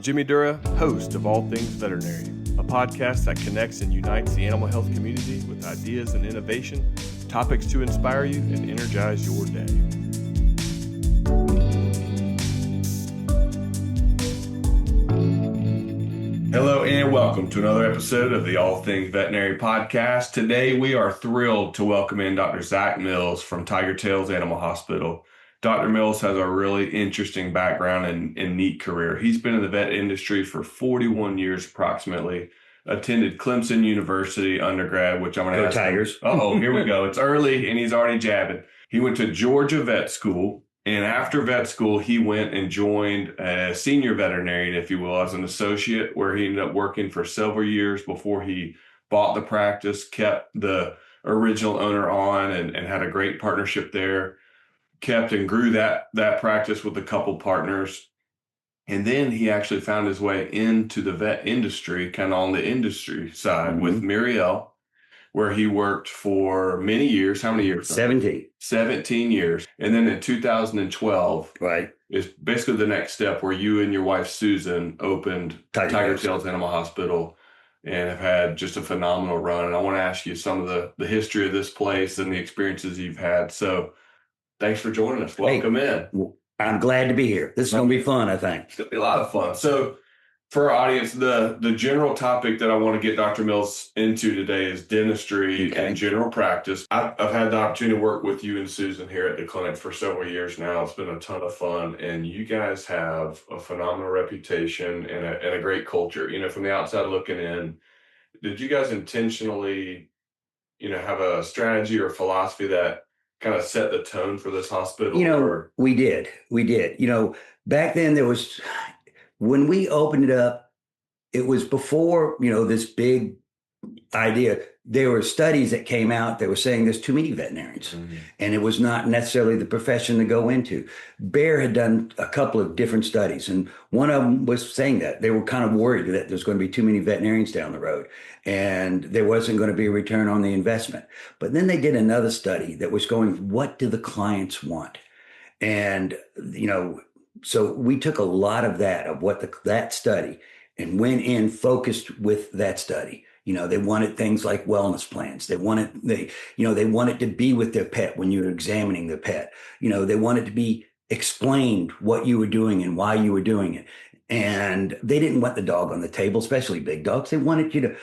Jimmy Dura, host of All Things Veterinary, a podcast that connects and unites the animal health community with ideas and innovation, topics to inspire you and energize your day. Hello and welcome to another episode of the All Things Veterinary Podcast. Today we are thrilled to welcome in Dr. Zack Mills from Tiger Tails Animal Hospital. Dr. Mills has a really interesting background and neat career. He's been in the vet industry for 41 years approximately, attended Clemson University undergrad, which I'm going to ask Tigers. Uh-oh, here we go. It's early and he's already jabbing. He went to Georgia Vet School, and after vet school, he went and joined a senior veterinarian, if you will, as an associate, where he ended up working for several years before he bought the practice, kept the original owner on, and had a great partnership there. Kept and grew that practice with a couple partners. And then he actually found his way into the vet industry, kind of on the industry side with Muriel, where he worked for many years. How many years? 17. 17 years. And then in 2012, right, is basically the next step where you and your wife, Susan, opened Tiger Tails Animal Hospital and have had just a phenomenal run. And I want to ask you some of the history of this place and the experiences you've had. So thanks for joining us. Welcome in. I'm glad to be here. This is going to be fun, I think. It's going to be a lot of fun. So for our audience, the general topic that I want to get Dr. Mills into today is dentistry and general practice. I've had the opportunity to work with you and Susan here at the clinic for several years now. It's been a ton of fun. And you guys have a phenomenal reputation and a great culture. You know, from the outside looking in, did you guys intentionally, have a strategy or philosophy that kind of set the tone for this hospital? We did. Back then when we opened it up, it was before, this big idea. There were studies that came out that were saying there's too many veterinarians, and it was not necessarily the profession to go into. Bayer had done a couple of different studies, and one of them was saying that they were kind of worried that there's going to be too many veterinarians down the road and there wasn't going to be a return on the investment. But then they did another study that was going, what do the clients want? And, so we took a lot of that, of that study, and went in focused with that study. They wanted things like wellness plans. They wanted to be with their pet when you're examining their pet. They wanted to be explained what you were doing and why you were doing it. And they didn't want the dog on the table, especially big dogs. They wanted you to,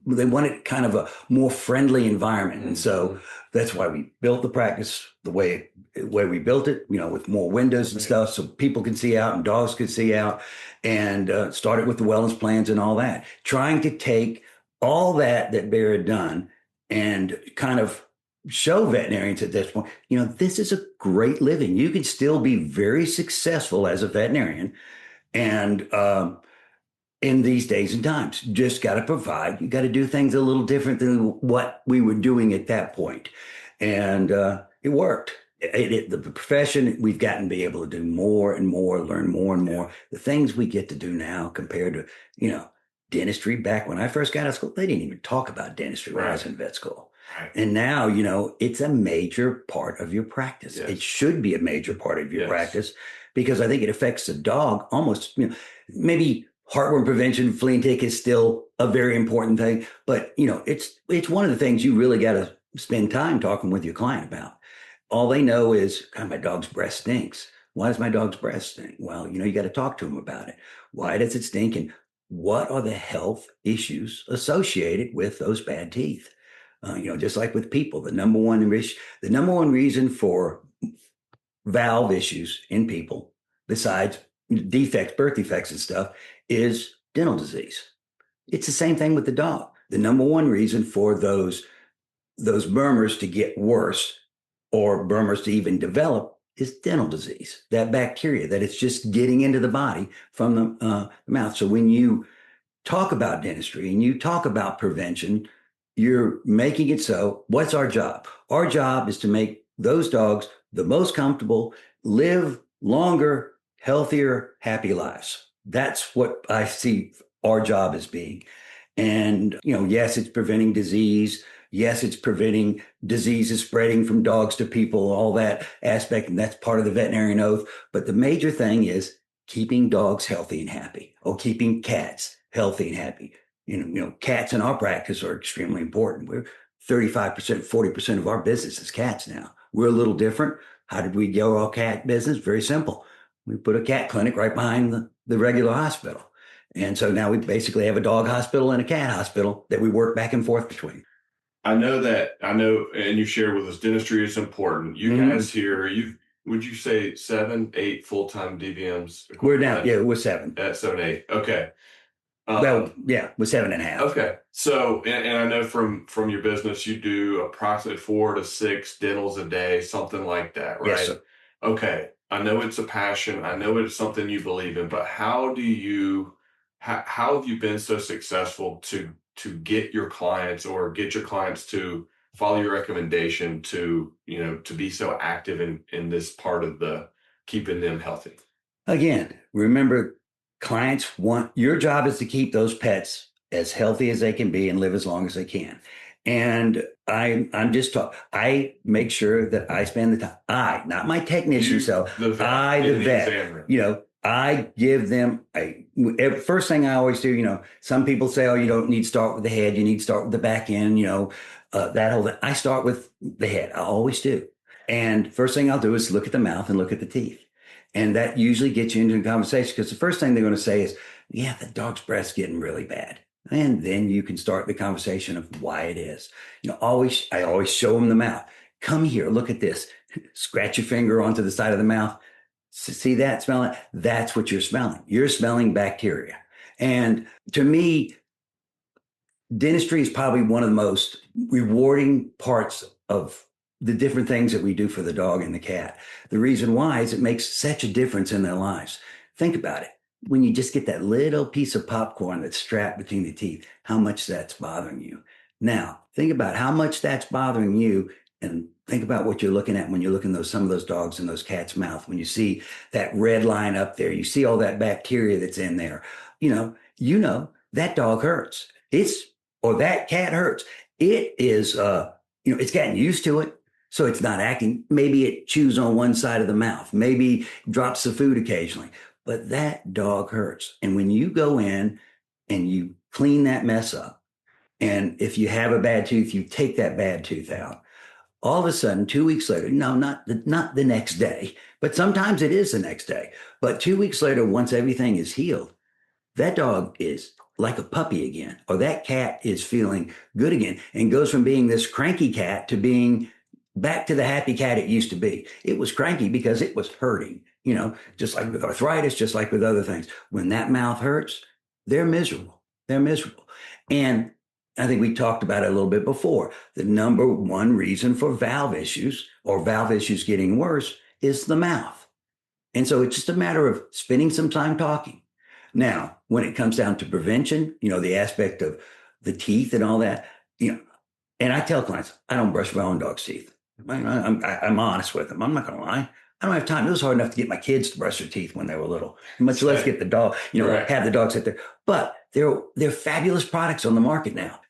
they wanted kind of a more friendly environment. And so that's why we built the practice the way we built it, with more windows and stuff so people can see out and dogs could see out, and started with the wellness plans and all that, trying to take all that Bayer had done and kind of show veterinarians at this point, this is a great living. You can still be very successful as a veterinarian. And in these days and times, you got to do things a little different than what we were doing at that point. And it worked. The profession, we've gotten to be able to do more and more, learn more and more. The things we get to do now compared to, dentistry. Back when I first got out of school, they didn't even talk about dentistry when I was in vet school. Right. And now, it's a major part of your practice. Yes. It should be a major part of your practice, because I think it affects the dog almost, maybe heartworm prevention, flea and tick is still a very important thing, but it's one of the things you really got to spend time talking with your client about. All they know is, God, my dog's breath stinks. Why does my dog's breath stink? Well, you got to talk to them about it. Why does it stink? And what are the health issues associated with those bad teeth? Just like with people, the number one reason for valve issues in people, besides defects, birth defects and stuff, is dental disease. It's the same thing with the dog. The number one reason for those murmurs to get worse, or murmurs to even develop, is dental disease, that bacteria that it's just getting into the body from the mouth. So when you talk about dentistry and you talk about prevention, you're making it so. What's our job? Our job is to make those dogs the most comfortable, live longer, healthier, happy lives. That's what I see our job as being. And, yes, it's preventing disease. Yes, it's preventing diseases spreading from dogs to people, all that aspect. And that's part of the veterinarian oath. But the major thing is keeping dogs healthy and happy, or keeping cats healthy and happy. Cats in our practice are extremely important. We're 35%, 40% of our business is cats now. We're a little different. How did we grow our cat business? Very simple. We put a cat clinic right behind the regular hospital. And so now we basically have a dog hospital and a cat hospital that we work back and forth between. I know, and you shared with us dentistry is important. You guys here, would you say 7, 8 full-time DVMs? We're down, we're 7. At 7, 8. Okay. We're 7.5. Okay. So, and I know from your business, you do approximately 4 to 6 dentals a day, something like that, right? Yes, sir. Okay. I know it's a passion. I know it's something you believe in, but how have you been so successful to get your clients to follow your recommendation to be so active in this part of the keeping them healthy? Again, remember, clients your job is to keep those pets as healthy as they can be and live as long as they can. And I'm just talking. I make sure that I spend the time. Not my technician self. The vet. I give them first thing I always do. Some people say, "Oh, you don't need to start with the head. You need to start with the back end." That whole thing. I start with the head. I always do. And first thing I'll do is look at the mouth and look at the teeth. And that usually gets you into a conversation, because the first thing they're going to say is, "Yeah, the dog's breath's getting really bad." And then you can start the conversation of why it is. I always show them the mouth. Come here, look at this. Scratch your finger onto the side of the mouth. See that, smell it? That's what you're smelling. You're smelling bacteria. And to me, dentistry is probably one of the most rewarding parts of the different things that we do for the dog and the cat. The reason why is it makes such a difference in their lives. Think about it. When you just get that little piece of popcorn that's strapped between the teeth, how much that's bothering you. Now, think about how much that's bothering you, and think about what you're looking at when you're looking at some of those dogs in those cats' mouth. When you see that red line up there, you see all that bacteria that's in there. That dog hurts. Or that cat hurts. It is, it's gotten used to it. So it's not acting. Maybe it chews on one side of the mouth. Maybe drops the food occasionally. But that dog hurts. And when you go in and you clean that mess up, and if you have a bad tooth, you take that bad tooth out, all of a sudden, 2 weeks later, no, not the next day, but sometimes it is the next day. But 2 weeks later, once everything is healed, that dog is like a puppy again, or that cat is feeling good again and goes from being this cranky cat to being back to the happy cat it used to be. It was cranky because it was hurting, just like with arthritis, just like with other things. When that mouth hurts, they're miserable. They're miserable. And I think we talked about it a little bit before. The number one reason for valve issues, or valve issues getting worse, is the mouth. And so it's just a matter of spending some time talking. Now, when it comes down to prevention, the aspect of the teeth and all that, and I tell clients, I don't brush my own dog's teeth. I'm honest with them. I'm not going to lie. I don't have time. It was hard enough to get my kids to brush their teeth when they were little, much less get the dog, have the dog sit there. But they're fabulous products on the market now.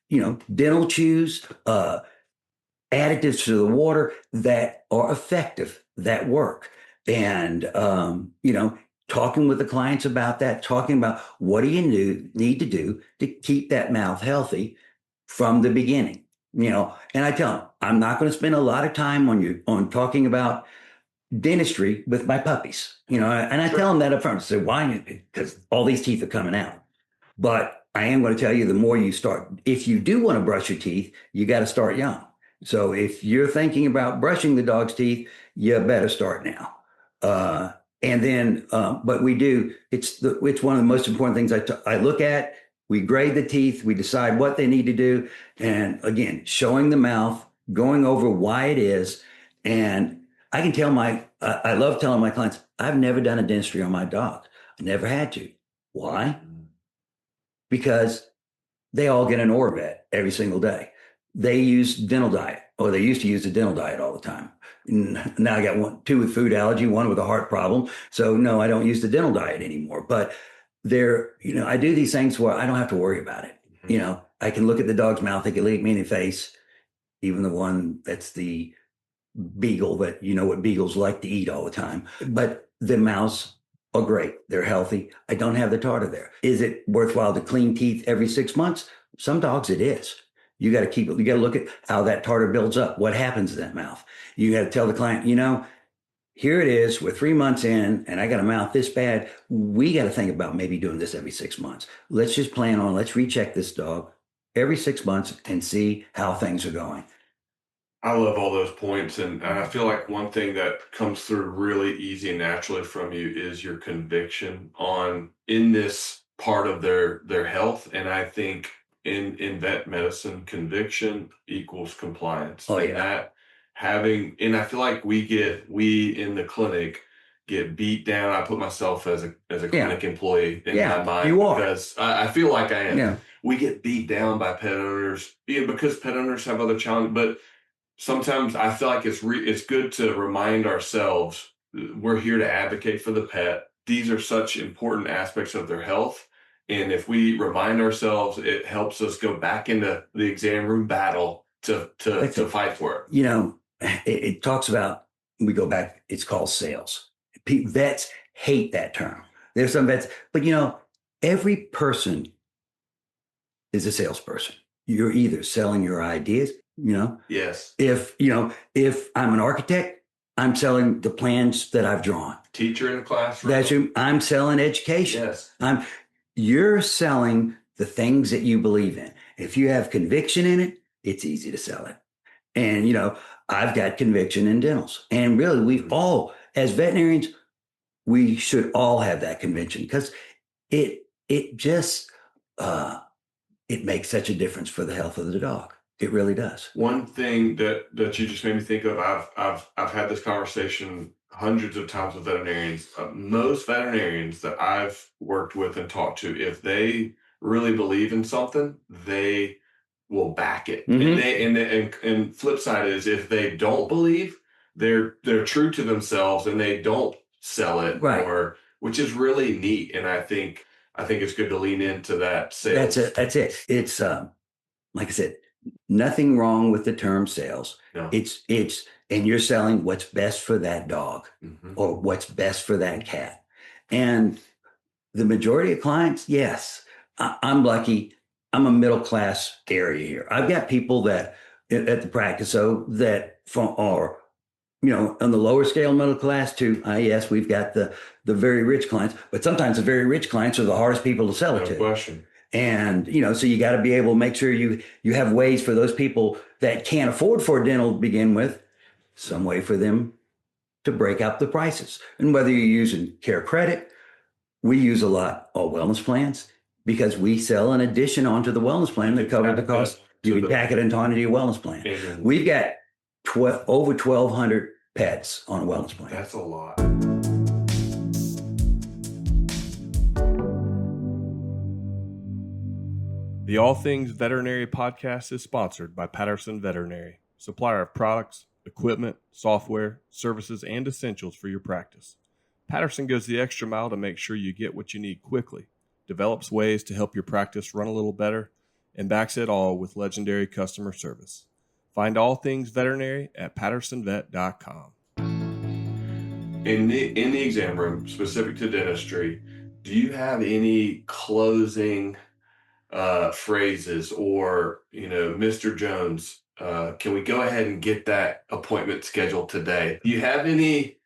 Dental chews, additives to the water that are effective, that work. And, talking with the clients about that, talking about what do you need to do to keep that mouth healthy from the beginning, and I tell them, I'm not going to spend a lot of time on talking about dentistry with my puppies, and I tell them that up front. I say, why? Because all these teeth are coming out. But I am going to tell you, the more you start, if you do want to brush your teeth, you got to start young. So if you're thinking about brushing the dog's teeth, you better start now. And then, but we do, it's one of the most important things I look at. We grade the teeth, we decide what they need to do. And again, showing the mouth, going over why it is. And I can tell I love telling my clients, I've never done a dentistry on my dog. I never had to. Why? Because they all get an Orvet every single day. They use dental diet, or they used to use the dental diet all the time. Now I got two with food allergy, one with a heart problem. So no, I don't use the dental diet anymore. But I do these things where I don't have to worry about it. I can look at the dog's mouth. They can look me in the face, even the one that's the beagle that, what beagles like to eat all the time. But the mouths Oh, great. They're healthy. I don't have the tartar there. Is it worthwhile to clean teeth every 6 months? Some dogs it is. You got to keep it. You got to look at how that tartar builds up. What happens in that mouth? You got to tell the client, here it is. We're 3 months in and I got a mouth this bad. We got to think about maybe doing this every 6 months. Let's recheck this dog every 6 months and see how things are going. I love all those points. And I feel like one thing that comes through really easy and naturally from you is your conviction in this part of their health. And I think in vet medicine, conviction equals compliance. Oh, and yeah. and I feel like we in the clinic get beat down. I put myself as a clinic employee in my mind. You are. Because I feel like I am. Yeah. We get beat down by pet owners, because pet owners have other challenges, but sometimes I feel like it's good to remind ourselves we're here to advocate for the pet. These are such important aspects of their health. And if we remind ourselves, it helps us go back into the exam room battle to fight for it. It talks about, we go back, it's called sales. Vets hate that term. There's some vets, but every person is a salesperson. You're either selling your ideas, Yes. If I'm an architect, I'm selling the plans that I've drawn. Teacher in the classroom. I'm selling education. Yes. You're selling the things that you believe in. If you have conviction in it, it's easy to sell it. And, I've got conviction in dentals. And really, we all, as veterinarians, we should all have that conviction, because it just, it makes such a difference for the health of the dog. It really does. One thing that you just made me think of, I've had this conversation hundreds of times with veterinarians. Most veterinarians that I've worked with and talked to, if they really believe in something, they will back it. Mm-hmm. And flip side is, if they don't believe, they're true to themselves and they don't sell it, right? Which is really neat. And I think it's good to lean into that sales. That's it. It's like I said, nothing wrong with the term sales. No. And you're selling what's best for that dog, or what's best for that cat. And the majority of clients, yes, I'm lucky. I'm a middle-class area here. I've got people that at the practice, that are, on the lower scale middle class too. Yes, we've got the very rich clients, but sometimes the very rich clients are the hardest people to sell it to. No question. And, so you got to be able to make sure you have ways for those people that can't afford for a dental to begin with, some way for them to break up the prices. And whether you're using care credit, we use a lot all wellness plans, because we sell an addition onto the wellness plan that covers the cost. You can pack it onto your wellness plan. We've got over 1,200 pets on a wellness plan. That's a lot. The All Things Veterinary podcast is sponsored by Patterson Veterinary, supplier of products, equipment, software, services, and essentials for your practice. Patterson goes the extra mile to make sure you get what you need quickly, develops ways to help your practice run a little better, and backs it all with legendary customer service. Find All Things Veterinary at PattersonVet.com. In the exam room, specific to dentistry, do you have any closing phrases, or, Mr. Jones, can we go ahead and get that appointment scheduled today? Do you have any,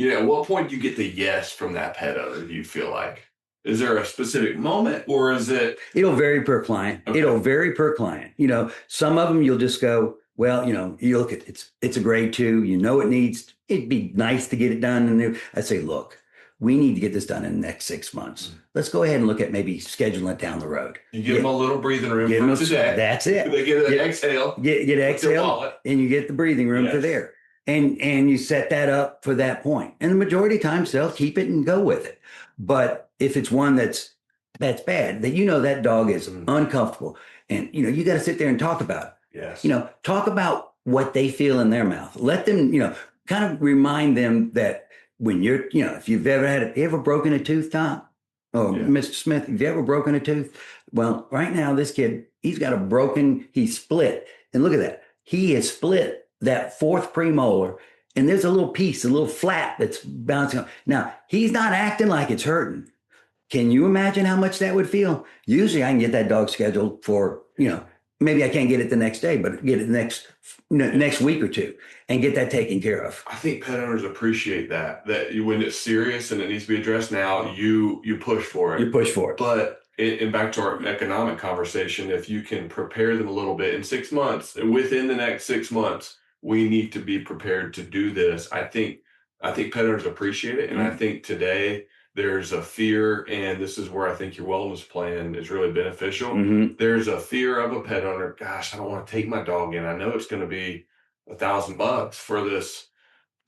at what point do you get the yes from that pet owner, do you feel like? Is there a specific moment, or is it? It'll vary per client. Okay. It'll vary per client. Some of them you'll just go, well, you look at it's a grade 2, it'd be nice to get it done. And I say, look, we need to get this done in the next 6 months. Let's go ahead and look at maybe scheduling it down the road. You give them a little breathing room for today. That's it. They get an exhale. Get exhale, and you get the breathing room for there. And you set that up for that point. And the majority of times they'll keep it and go with it. But if it's one that's bad, that that dog is uncomfortable, and you got to sit there and talk about it. Yes. Talk about what they feel in their mouth. Let them, kind of remind them that when you're, if you've ever broken a tooth, Tom, or Mr. Smith, have you ever broken a tooth? Well, right now, this kid, he's split. And look at that. He has split that 4th premolar, and there's a little piece, a little flap that's bouncing on. Now, he's not acting like it's hurting. Can you imagine how much that would feel? Usually I can get that dog scheduled for, maybe I can't get it the next day, but get it next week or two and get that taken care of. I think pet owners appreciate that when it's serious and it needs to be addressed now, you push for it. You push for it. But and back to our economic conversation, if you can prepare them a little bit in 6 months, within the next 6 months, we need to be prepared to do this. I think pet owners appreciate it. And I think today there's a fear, and this is where I think your wellness plan is really beneficial. There's a fear of a pet owner. Gosh, I don't want to take my dog in. I know it's going to be $1,000 for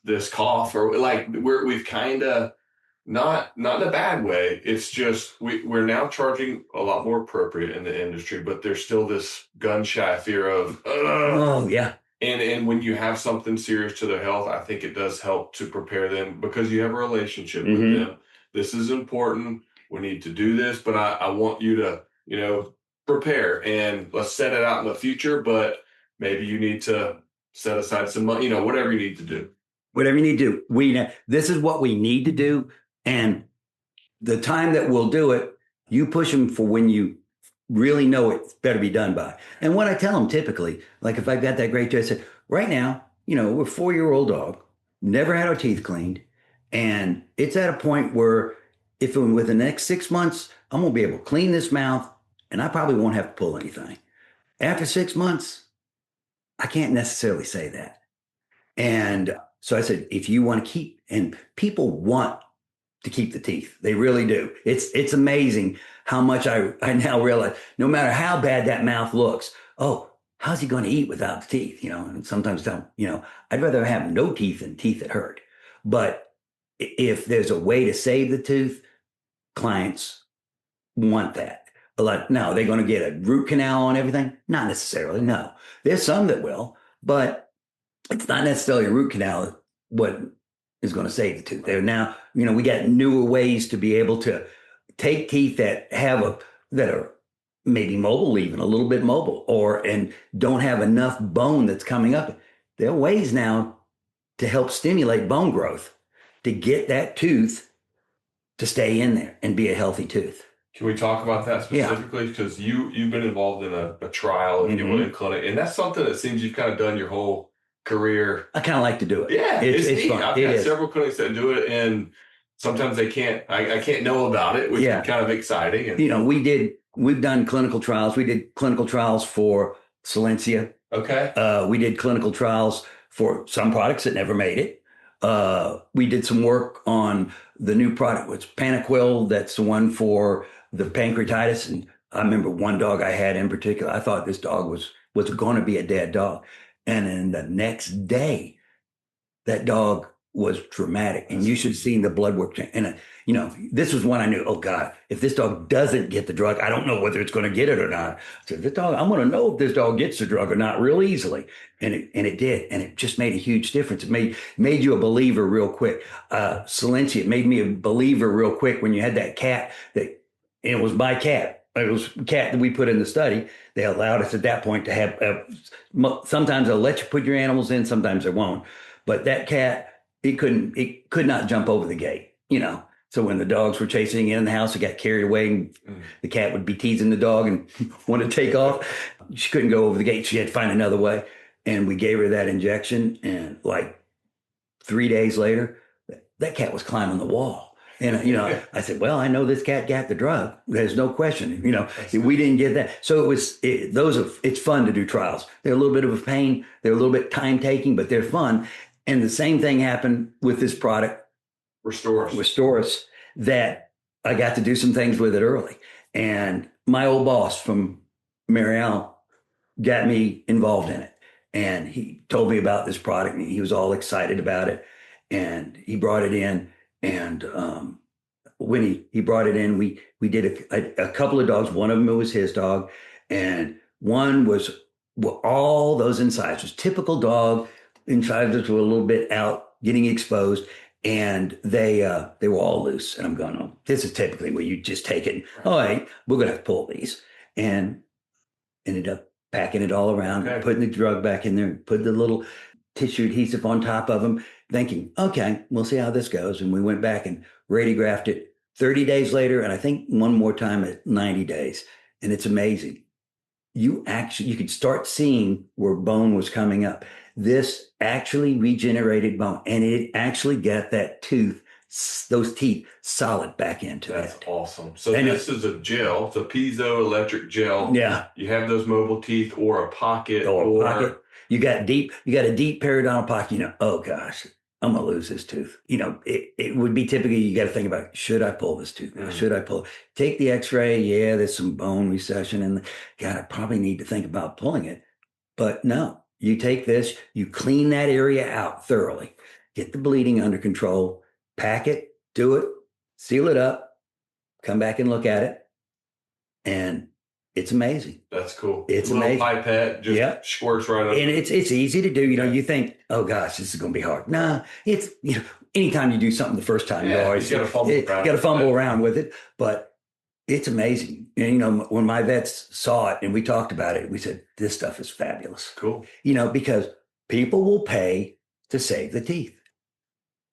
this cough, or like we've kind of not in a bad way. It's just we're now charging a lot more appropriate in the industry, but there's still this gun shy fear of oh yeah. And when you have something serious to their health, I think it does help to prepare them because you have a relationship with them. This is important. We need to do this, but I want you to, prepare, and let's set it out in the future. But maybe you need to set aside some money, whatever you need to do. Whatever you need to do. This is what we need to do. And the time that we'll do it, you push them for when you really know it's better be done by. And what I tell them typically, like if I've got that great tooth, I said, right now, we're a 4-year-old dog, never had our teeth cleaned. And it's at a point where if within the next 6 months, I'm going to be able to clean this mouth and I probably won't have to pull anything. After 6 months, I can't necessarily say that. And so I said, if you want to keep, and people want to keep the teeth. They really do. It's amazing how much I now realize, no matter how bad that mouth looks, oh, how's he going to eat without the teeth? And sometimes I'd rather have no teeth than teeth that hurt. But if there's a way to save the tooth, clients want that. Now, are they going to get a root canal on everything? Not necessarily, no. There's some that will, but it's not necessarily a root canal what is going to save the tooth. There now, we got newer ways to be able to take teeth that are maybe mobile, even a little bit mobile, and don't have enough bone that's coming up. There are ways now to help stimulate bone growth to get that tooth to stay in there and be a healthy tooth. Can we talk about that specifically? Because you've been involved in a trial, if you will, in clinic, and that's something that seems you've kind of done your whole career. I kind of like to do it. Yeah, it's fun. I've got several clinics that do it, and sometimes they can't. I can't know about it, which is kind of exciting. And, we've done clinical trials. We did clinical trials for Silencia. Okay. We did clinical trials for some products that never made it. We did some work on the new product, which Panaquil. That's the one for the pancreatitis. And I remember one dog I had in particular. I thought this dog was going to be a dead dog. And then the next day, that dog was dramatic. And you should have seen the blood work change. And, this was one I knew, oh, God, if this dog doesn't get the drug, I don't know whether it's going to get it or not. So I'm going to know if this dog gets the drug or not real easily. And it did. And it just made a huge difference. It made you a believer real quick. Silencia, it made me a believer real quick when you had that cat it was my cat. It was a cat that we put in the study. They allowed us at that point to have, sometimes they'll let you put your animals in, sometimes they won't. But that cat, it could not jump over the gate, So when the dogs were chasing in the house, it got carried away and the cat would be teasing the dog and want to take off. She couldn't go over the gate. She had to find another way. And we gave her that injection. And like 3 days later, that cat was climbing the wall. And, I said, well, I know this cat got the drug. There's no question. We didn't get that. So it's fun to do trials. They're a little bit of a pain. They're a little bit time taking, but they're fun. And the same thing happened with this product, Restoris, that I got to do some things with it early. And my old boss from Marielle got me involved in it. And he told me about this product and he was all excited about it. And he brought it in. And when he brought it in, we did a couple of dogs. One of them was his dog. And one was all those incisors, typical dog. Incisors were a little bit out, getting exposed. And they were all loose. And I'm going, oh, this is typically where you just take it. All right, we're going to have to pull these. And ended up packing it all around, putting the drug back in there, put the little tissue adhesive on top of them, thinking, okay, we'll see how this goes. And we went back and radiographed it 30 days later, and I think one more time at 90 days. And it's amazing. You could start seeing where bone was coming up. This actually regenerated bone, and it actually got that those teeth solid back into it. That's awesome. So this is a gel. It's a piezoelectric gel. Yeah. You have those mobile teeth or a pocket. Pocket. You got a deep periodontal pocket. Oh gosh, I'm going to lose this tooth. It would be typically, you got to think about, should I pull this tooth now? Should I pull? Take the x-ray. Yeah, there's some bone recession, and God, I probably need to think about pulling it. But no, you take this, you clean that area out thoroughly, get the bleeding under control, pack it, do it, seal it up, come back and look at it. And it's amazing. That's cool. It's a little amazing. Pipette just squirts right up. And it's easy to do. You think, oh gosh, this is going to be hard. Nah, it's, anytime you do something the first time, you always got to fumble around with it. But it's amazing. And, when my vets saw it and we talked about it, we said, this stuff is fabulous. Cool. Because people will pay to save the teeth.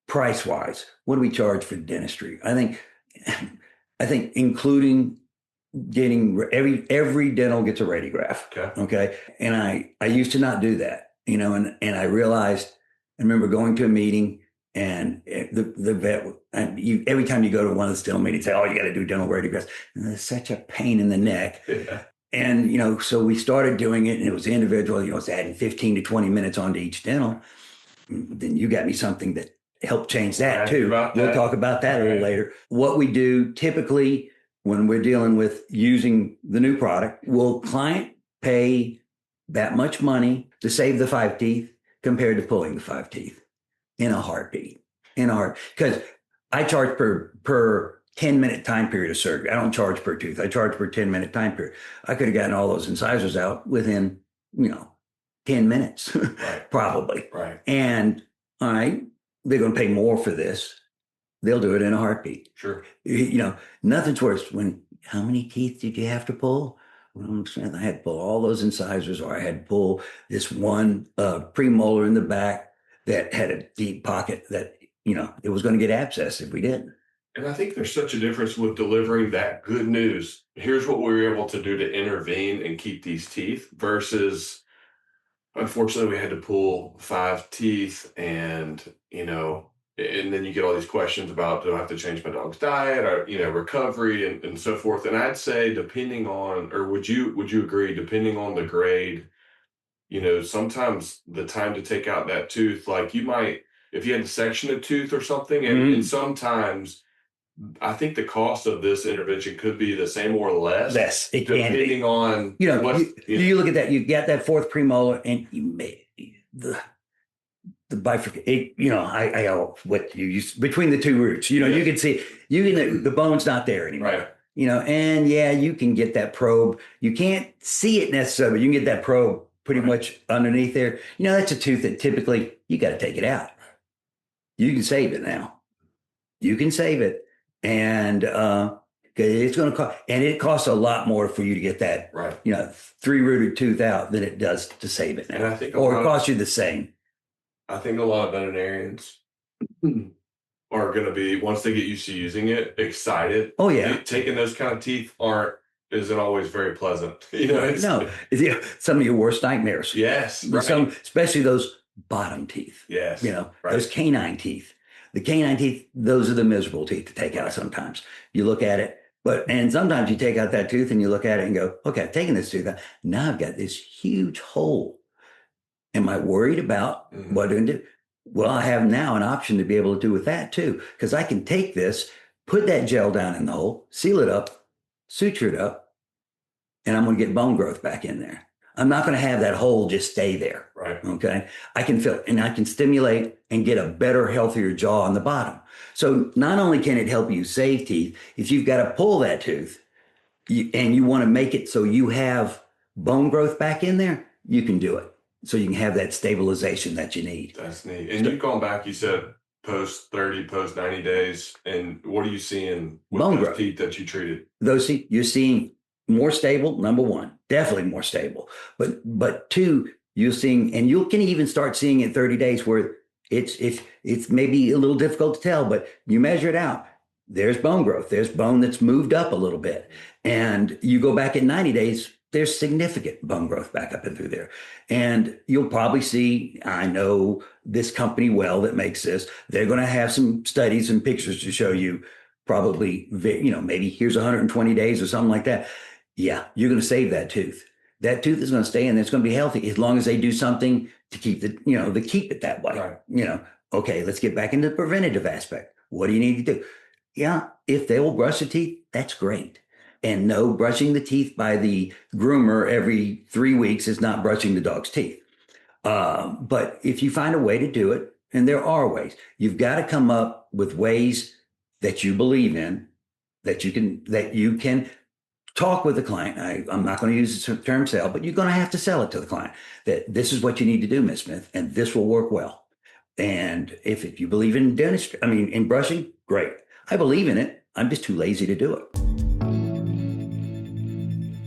Price wise, what do we charge for dentistry? I think including getting every dental gets a radiograph. Okay. And I used to not do that, and I realized, I remember going to a meeting, and the vet, every time you go to one of the dental meetings, say, oh, you got to do dental radiographs. And it's such a pain in the neck. Yeah. And, so we started doing it, and it was individual, it's adding 15 to 20 minutes onto each dental. Then you got me something that helped change that too. We'll talk about that a little later. What we do typically when we're dealing with using the new product, will client pay that much money to save the 5 teeth compared to pulling the 5 teeth? In a heartbeat. Because I charge per 10-minute time period of surgery. I don't charge per tooth. I charge per 10-minute time period. I could have gotten all those incisors out within, 10 minutes, probably. Right. And all right, they're going to pay more for this. They'll do it in a heartbeat. Sure. Nothing's worse how many teeth did you have to pull? Well, I had to pull all those incisors, or I had to pull this one premolar in the back that had a deep pocket that, it was going to get abscessed if we didn't. And I think there's such a difference with delivering that good news. Here's what we were able to do to intervene and keep these teeth versus, unfortunately, we had to pull 5 teeth and then you get all these questions about, do I have to change my dog's diet or, recovery and so forth. And I'd say depending on, or would you agree, depending on the grade, sometimes the time to take out that tooth, like you might, if you had to section a tooth or something, and sometimes I think the cost of this intervention could be the same or less. Less, it can be. Depending on, you look at that, you got that 4th premolar and you made the bifurcate, I what you use between the 2 roots, you can see, the bone's not there anymore. Right. And you can get that probe. You can't see it necessarily, but you can get that probe pretty much underneath there. That's a tooth that typically you got to take it out. You can save it now. You can save it. And it's going to cost, and it costs a lot more for you to get that, 3-rooted tooth out than it does to save it now. And I think or it costs you the same. I think a lot of veterinarians are going to be, once they get used to using it, excited. Oh yeah. Taking those kind of teeth isn't always very pleasant. No, some of your worst nightmares. Yes. Right. Especially those bottom teeth. Yes. Those canine teeth. The canine teeth, those are the miserable teeth to take out sometimes. You look at it, and sometimes you take out that tooth and you look at it and go, okay, I've taken this tooth out. Now I've got this huge hole. Am I worried about what to do? Well, I have now an option to be able to do with that too, because I can take this, put that gel down in the hole, seal it up, suture it up, and I'm going to get bone growth back in there. I'm not going to have that hole just stay there. Right. Okay. I can fill, and I can stimulate and get a better, healthier jaw on the bottom. So not only can it help you save teeth, if you've got to pull that tooth and you want to make it so you have bone growth back in there, you can do it. So you can have that stabilization that you need. That's neat. And you've gone back, you said post 30, post 90 days. And what are you seeing with bone those growth. Teeth that you treated? Those teeth, you're seeing more stable, number one, definitely more stable. But 2, you're seeing, and you can even start seeing in 30 days where it's maybe a little difficult to tell, but you measure it out. There's bone growth. There's bone that's moved up a little bit. And you go back at 90 days, there's significant bone growth back up and through there. And you'll probably see, I know this company well that makes this, they're going to have some studies and pictures to show you probably, maybe here's 120 days or something like that. Yeah, you're going to save that tooth. That tooth is going to stay and it's going to be healthy as long as they do something to keep to keep it that way. Right. Okay, let's get back into the preventative aspect. What do you need to do? Yeah, if they will brush the teeth, that's great. And no, brushing the teeth by the groomer every 3 weeks is not brushing the dog's teeth. But if you find a way to do it, and there are ways, you've got to come up with ways that you believe in, that you can talk with the client. I'm not going to use the term sell, but you're going to have to sell it to the client that this is what you need to do, Ms. Smith, and this will work well. And if you believe in dentistry, in brushing, great. I believe in it. I'm just too lazy to do it.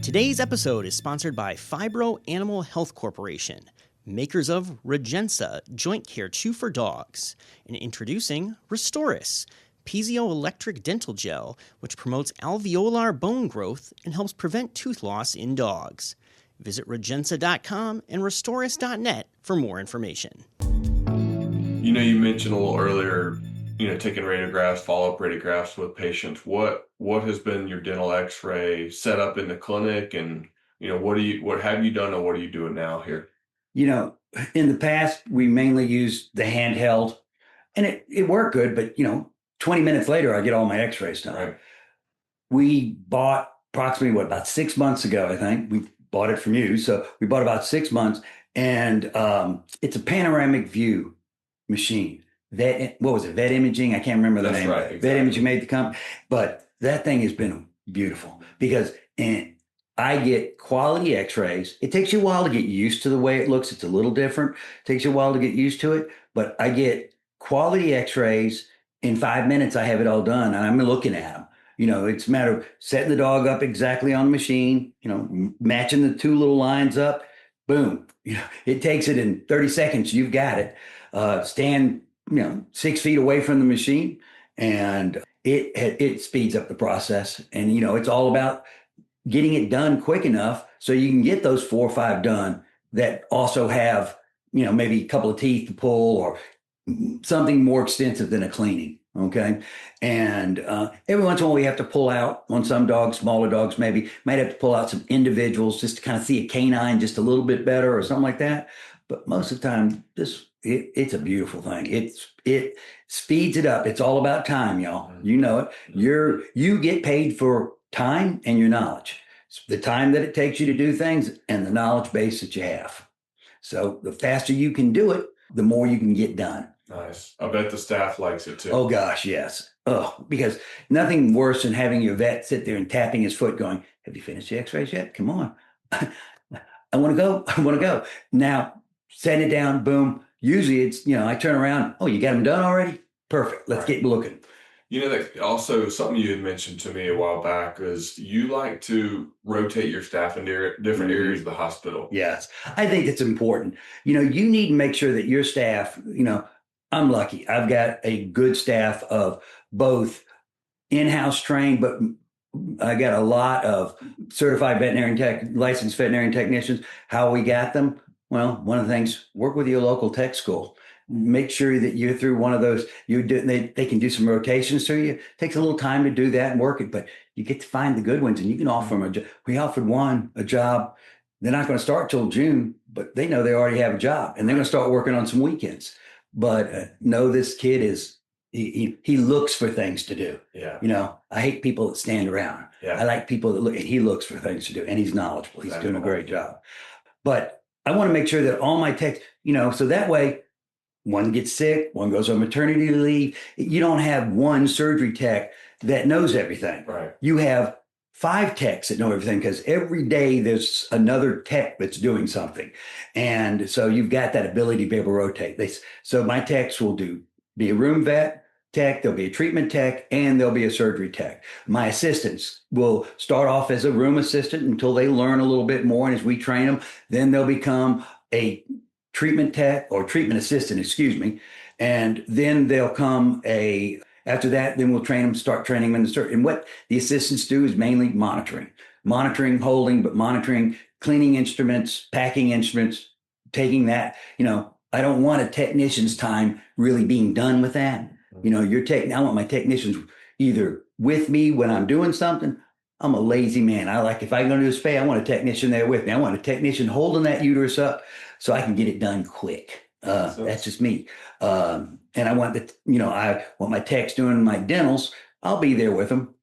Today's episode is sponsored by Fibro Animal Health Corporation, makers of Regensa Joint Care Chew for Dogs, and introducing Restoris, piezoelectric dental gel, which promotes alveolar bone growth and helps prevent tooth loss in dogs. Visit regensa.com and restoris.net for more information. You mentioned a little earlier, taking radiographs, follow-up radiographs with patients. What has been your dental x-ray setup in the clinic, and what have you done and what are you doing now here? In the past we mainly used the handheld and it worked good, but 20 minutes later I get all my x-rays done. Right. We bought approximately about 6 months ago, I think. We bought it from you. So we bought about 6 months, and it's a panoramic view machine. What was it? Vet Imaging? I can't remember the name. Right, exactly. Vet Imaging made the company, but that thing has been beautiful because I get quality x-rays. It takes you a while to get used to the way it looks. It's a little different. It takes you a while to get used to it, but I get quality x-rays. In 5 minutes, I have it all done, and I'm looking at them. It's a matter of setting the dog up exactly on the machine, matching the two little lines up, boom. It takes it in 30 seconds. You've got it. Stand 6 feet away from the machine, and it speeds up the process. And it's all about getting it done quick enough so you can get those 4 or 5 done that also have maybe a couple of teeth to pull or something more extensive than a cleaning. Okay. And every once in a while we have to pull out on some dogs, smaller dogs, might have to pull out some individuals just to kind of see a canine just a little bit better or something like that. But most of the time, it's a beautiful thing. It speeds it up. It's all about time, y'all. You know it. You get paid for time and your knowledge. It's the time that it takes you to do things and the knowledge base that you have. So the faster you can do it, the more you can get done. Nice. I bet the staff likes it too. Oh gosh, yes. Oh, because nothing worse than having your vet sit there and tapping his foot going, have you finished the x-rays yet? Come on. I want to go. Now, set it down, boom. Usually it's, I turn around, oh, you got them done already? Perfect. Let's get looking. That also something you had mentioned to me a while back is you like to rotate your staff in different areas of the hospital. Yes. I think it's important. You need to make sure that your staff, I'm lucky. I've got a good staff of both in-house trained, but I got a lot of certified licensed veterinarian technicians. How we got them? Well, one of the things, work with your local tech school. Make sure that you're through one of those. They can do some rotations to you. It takes a little time to do that and work it, but you get to find the good ones and you can offer them a job. We offered one a job. They're not going to start till June, but they know they already have a job and they're going to start working on some weekends. But no, this kid he looks for things to do. Yeah. I hate people that stand around. Yeah. I like people that look, and he looks for things to do, and he's knowledgeable. He's doing a great job. But I want to make sure that all my techs, so that way one gets sick, one goes on maternity leave. You don't have one surgery tech that knows everything. Right. You have 5 techs that know everything because every day there's another tech that's doing something. And so you've got that ability to be able to rotate. So my techs will be a room vet tech, there'll be a treatment tech, and there'll be a surgery tech. My assistants will start off as a room assistant until they learn a little bit more. And as we train them, then they'll become a treatment tech or treatment assistant, excuse me. And then they'll come after that, then we'll start training them in the and what the assistants do is mainly monitoring, holding, but monitoring, cleaning instruments, packing instruments, taking that, I don't want a technician's time really being done with that. I want my technicians either with me when I'm doing something. I'm a lazy man. If I'm going to do a spay, I want a technician there with me. I want a technician holding that uterus up so I can get it done quick. That's just me. And I want I want my techs doing my dentals. I'll be there with them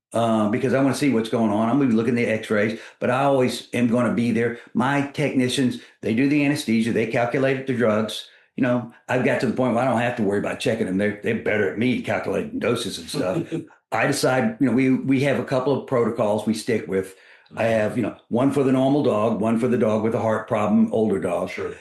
because I want to see what's going on. I'm going to be looking at the x-rays, but I always am going to be there. My technicians, they do the anesthesia. They calculate the drugs. I've got to the point where I don't have to worry about checking them. They're better at me calculating doses and stuff. I decide, we have a couple of protocols we stick with. I have, one for the normal dog, one for the dog with a heart problem, older dog. Sure.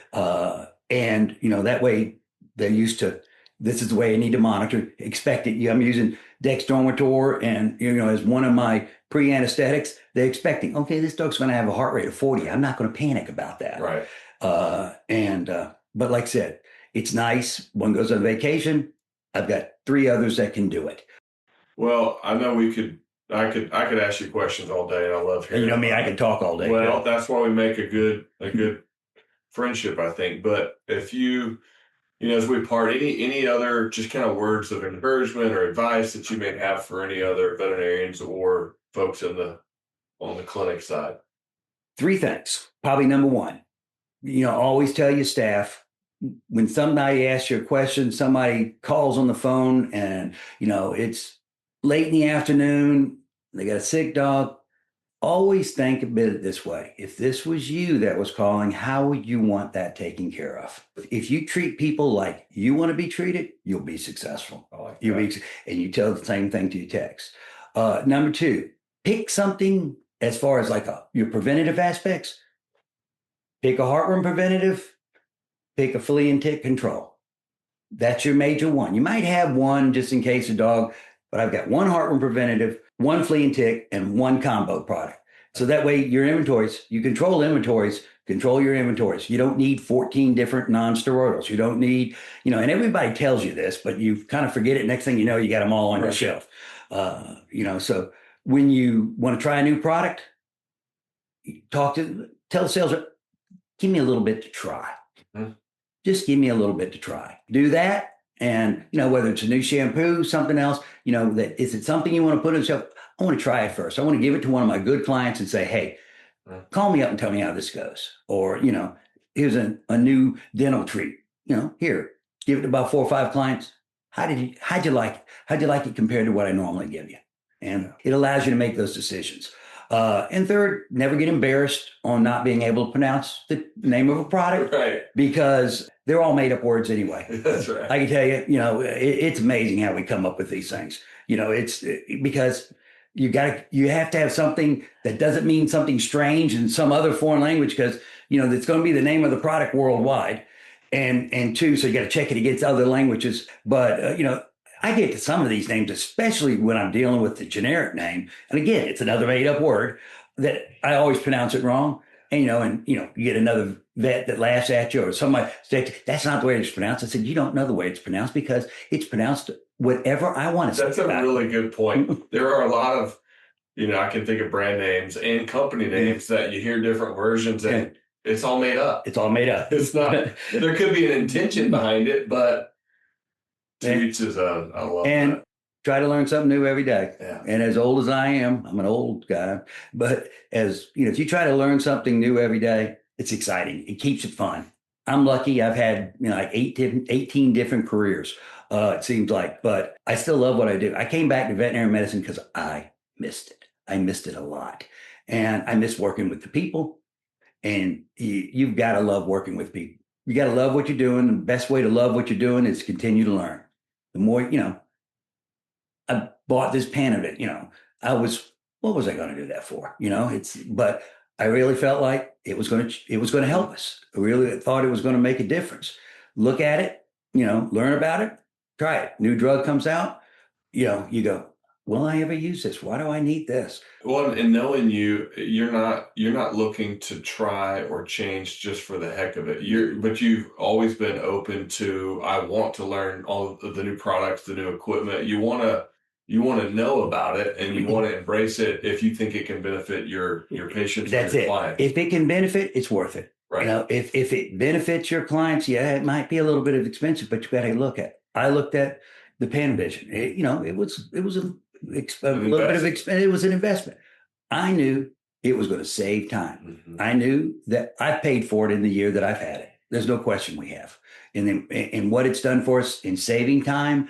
And, that way they're used to, this is the way I need to monitor, expect it. I'm using dextrometer and, as one of my pre-anesthetics, they're expecting, okay, this dog's going to have a heart rate of 40. I'm not going to panic about that. Right. But like I said, it's nice. One goes on vacation. I've got 3 others that can do it. Well, I know I could ask you questions all day, and I love hearing. And you know me, I can talk all day. Well, that's why we make a good friendship, I think. But if you, as we part, any other just kind of words of encouragement or advice that you may have for any other veterinarians or folks on the clinic side? 3 things. Probably number 1, always tell your staff when somebody asks you a question, somebody calls on the phone, and it's late in the afternoon, they got a sick dog. Always think a bit this way. If this was you that was calling, how would you want that taken care of? If you treat people like you want to be treated, you'll be successful. And you tell the same thing to your techs. Number 2, pick something as far as your preventative aspects. Pick a heartworm preventative, pick a flea and tick control. That's your major one. You might have one just in case a dog, but I've got 1 heartworm preventative, 1 flea and tick, and 1 combo product. So that way your inventories, you control your inventories. You don't need 14 different non-steroidals. You don't need, and everybody tells you this, but you kind of forget it. Next thing you know, you got them all on your shelf. So when you want to try a new product, tell the sales rep, give me a little bit to try. Mm-hmm. Just give me a little bit to try. Do that. And, whether it's a new shampoo, something else, is it something you want to put on the shelf? I want to try it first. I want to give it to one of my good clients and say, hey, call me up and tell me how this goes. Or, here's a new dental treat, here, give it to about 4 or 5 clients. How'd you like it? How'd you like it compared to what I normally give you? And it allows you to make those decisions. And third, never get embarrassed on not being able to pronounce the name of a product, right? Because they're all made up words anyway. That's right. I can tell you, it's amazing how we come up with these things. It's because you have to have something that doesn't mean something strange in some other foreign language because, it's going to be the name of the product worldwide. And 2, so you got to check it against other languages. But, I get to some of these names, especially when I'm dealing with the generic name. And again, it's another made up word that I always pronounce it wrong. And, you get another vet that laughs at you or somebody says, that's not the way it's pronounced. I said, you don't know the way it's pronounced because it's pronounced whatever I want to say. That's a really good point. There are a lot of, I can think of brand names and company names that you hear different versions and it's all made up. It's all made up. It's not, there could be an intention behind it, but teach is I love that. Try to learn something new every day. Yeah. And as old as I am, I'm an old guy, but if you try to learn something new every day, it's exciting. It keeps it fun. I'm lucky. I've had, 18 different careers, it seems like, but I still love what I do. I came back to veterinary medicine because I missed it. I missed it a lot. And I miss working with the people. And you've got to love working with people. You got to love what you're doing. The best way to love what you're doing is continue to learn. The more, I bought this pen of it, what was I going to do that for? But I really felt like it was going to help us. I really thought it was going to make a difference. Look at it, learn about it, try it. New drug comes out, you go, will I ever use this? Why do I need this? Well, and knowing you're not looking to try or change just for the heck of it. But you've always been open to, I want to learn all of the new products, the new equipment. You want to know about it, and you want to embrace it if you think it can benefit your patients or your clients. If it can benefit, it's worth it. Right. You know, if it benefits your clients, yeah, it might be a little bit of expensive, but you got to look at it. I looked at the Panavision. It was a little bit of expense. It was an investment. I knew it was going to save time. Mm-hmm. I knew that I paid for it in the year that I've had it. There's no question we have. And what it's done for us in saving time,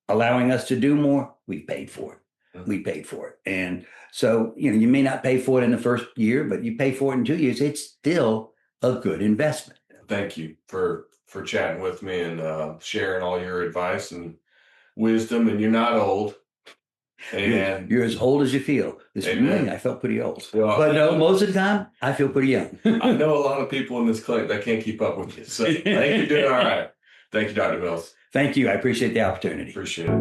allowing us to do more, we paid for it. Mm-hmm. We paid for it. And so, you may not pay for it in the first year, but you pay for it in 2 years. It's still a good investment. Thank you for chatting with me and sharing all your advice and wisdom. And you're not old. And you're as old as you feel. This morning, I felt pretty old. Well, but no, most of the time, I feel pretty young. I know a lot of people in this clinic that can't keep up with you. So I think you're doing all right. Thank you, Dr. Mills. Thank you. I appreciate the opportunity. Appreciate it.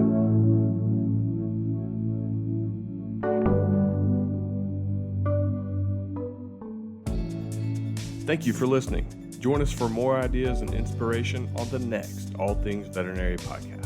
Thank you for listening. Join us for more ideas and inspiration on the next All Things Veterinary podcast.